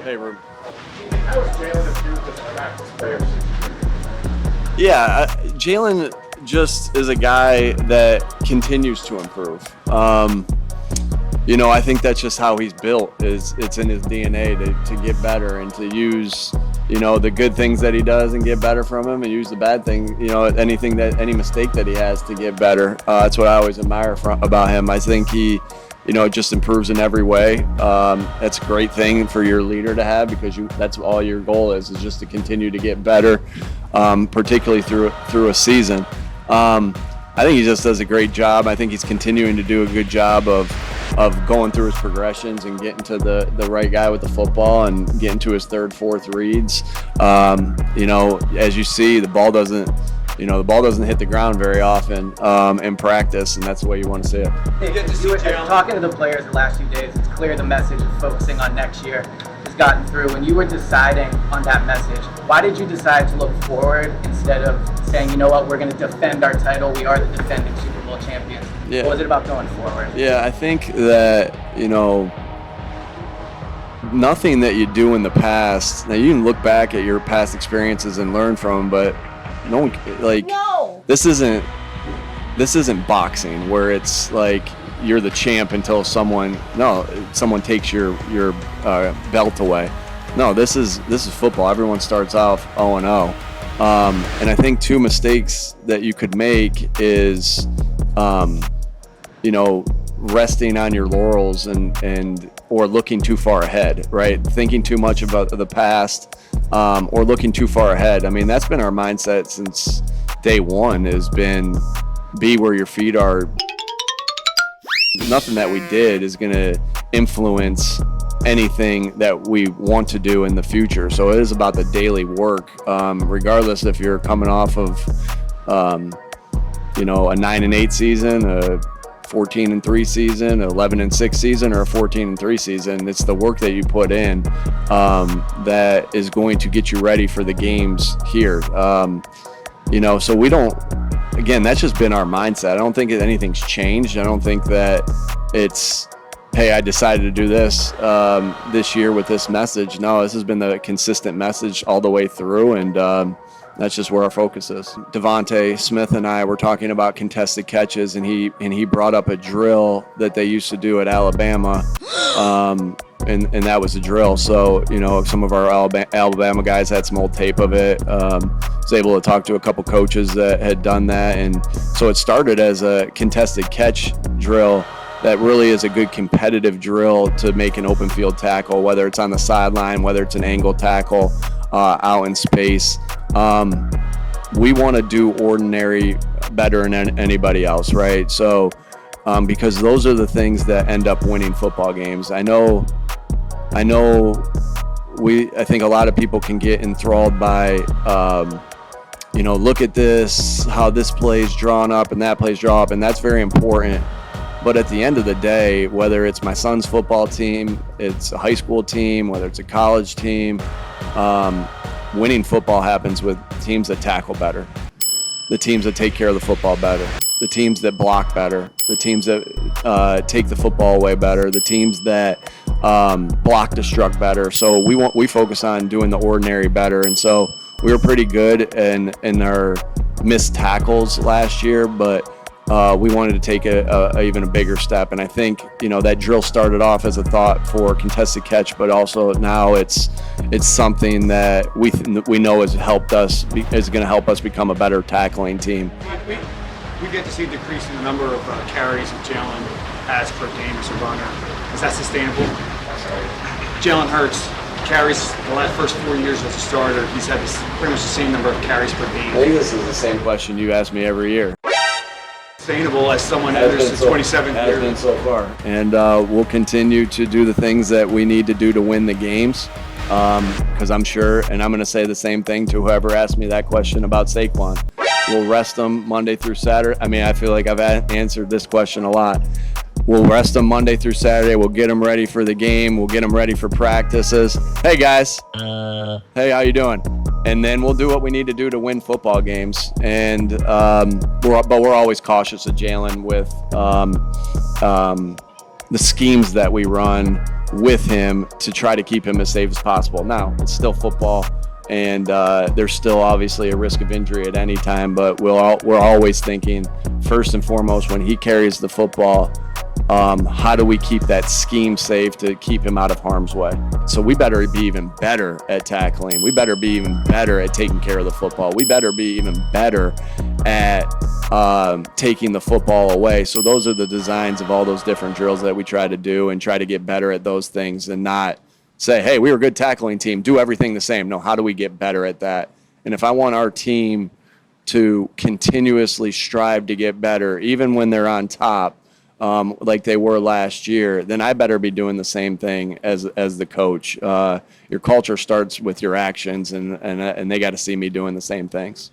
Hey, Rube. How is Jalen infused as a practice player? Yeah, Jalen just is a guy that continues to improve. I think that's just how he's built. It's in his DNA to get better and to use, the good things that he does and get better from him, and use the bad thing, any mistake that he has to get better. That's what I always admire about him. I think he, just improves in every way. That's a great thing for your leader to have, because that's all your goal is just to continue to get better, particularly through a season. I think he just does a great job. I think he's continuing to do a good job of going through his progressions and getting to the right guy with the football and getting to his third, fourth reads. As you see, the ball doesn't hit the ground very often in practice, and that's the way you want to see it. Talking to the players the last few days, it's clear the message of focusing on next year has gotten through. When you were deciding on that message, why did you decide to look forward instead of saying, you know what, we're going to defend our title, we are the defending Super Bowl champions? Yeah. What was it about going forward? Yeah, I think that, nothing that you do in the past, now you can look back at your past experiences and learn from them, but this isn't boxing where it's like you're the champ until someone takes your belt away. No, this is football. Everyone starts off 0-0. And I think two mistakes that you could make is resting on your laurels or looking too far ahead, right? Thinking too much about the past, or looking too far ahead. I mean, that's been our mindset since day one, has been be where your feet are. Nothing that we did is going to influence anything that we want to do in the future. So it is about the daily work, regardless if you're coming off of, a 9-8 season, a 14-3 season, 11-6 season, or a 14-3 season. It's the work that you put in that is going to get you ready for the games here. So we don't. Again, that's just been our mindset. I don't think anything's changed. I don't think that it's, hey, I decided to do this this year with this message. No, this has been the consistent message all the way through, and that's just where our focus is. Devontae Smith and I were talking about contested catches, and he brought up a drill that they used to do at Alabama, and that was a drill. So, some of our Alabama guys had some old tape of it. Was able to talk to a couple coaches that had done that, and so it started as a contested catch drill that really is a good competitive drill to make an open field tackle, whether it's on the sideline, whether it's an angle tackle, out in space. We want to do ordinary better than anybody else, right? So, because those are the things that end up winning football games. I think a lot of people can get enthralled by, look at this, how this play's drawn up and that play's drawn up, and that's very important. But at the end of the day, whether it's my son's football team, it's a high school team, whether it's a college team, winning football happens with teams that tackle better, the teams that take care of the football better, the teams that block better, the teams that take the football away better, the teams that block destruct better. So we focus on doing the ordinary better, and so we were pretty good in our missed tackles last year, but we wanted to take even a bigger step. And I think that drill started off as a thought for contested catch, but also now it's something that we know is going to help us become a better tackling team. We get to see a decrease in the number of carries that Jalen has per game as a runner. Is that sustainable? Jalen Hurts carries the first 4 years as a starter. He's had pretty much the same number of carries per game. I think this is the same question you ask me every year. Sustainable as someone enters the 27th year. Has been so far. And we'll continue to do the things that we need to do to win the games, because I'm sure, and I'm going to say the same thing to whoever asked me that question about Saquon. We'll rest them Monday through Saturday. I mean, I feel like I've answered this question a lot. We'll rest them Monday through Saturday. We'll get them ready for the game. We'll get them ready for practices. Hey, guys. Hey, how you doing? And then we'll do what we need to do to win football games. And we're always cautious of Jalen with the schemes that we run, with him to try to keep him as safe as possible. Now, it's still football, and there's still obviously a risk of injury at any time, but we're always thinking, first and foremost, when he carries the football, how do we keep that scheme safe to keep him out of harm's way? So we better be even better at tackling. We better be even better at taking care of the football. We better be even better at taking the football away. So those are the designs of all those different drills that we try to do and try to get better at those things and not say, hey, we were a good tackling team, do everything the same. No, how do we get better at that? And if I want our team to continuously strive to get better, even when they're on top, like they were last year, then I better be doing the same thing as the coach. Your culture starts with your actions, and they got to see me doing the same things.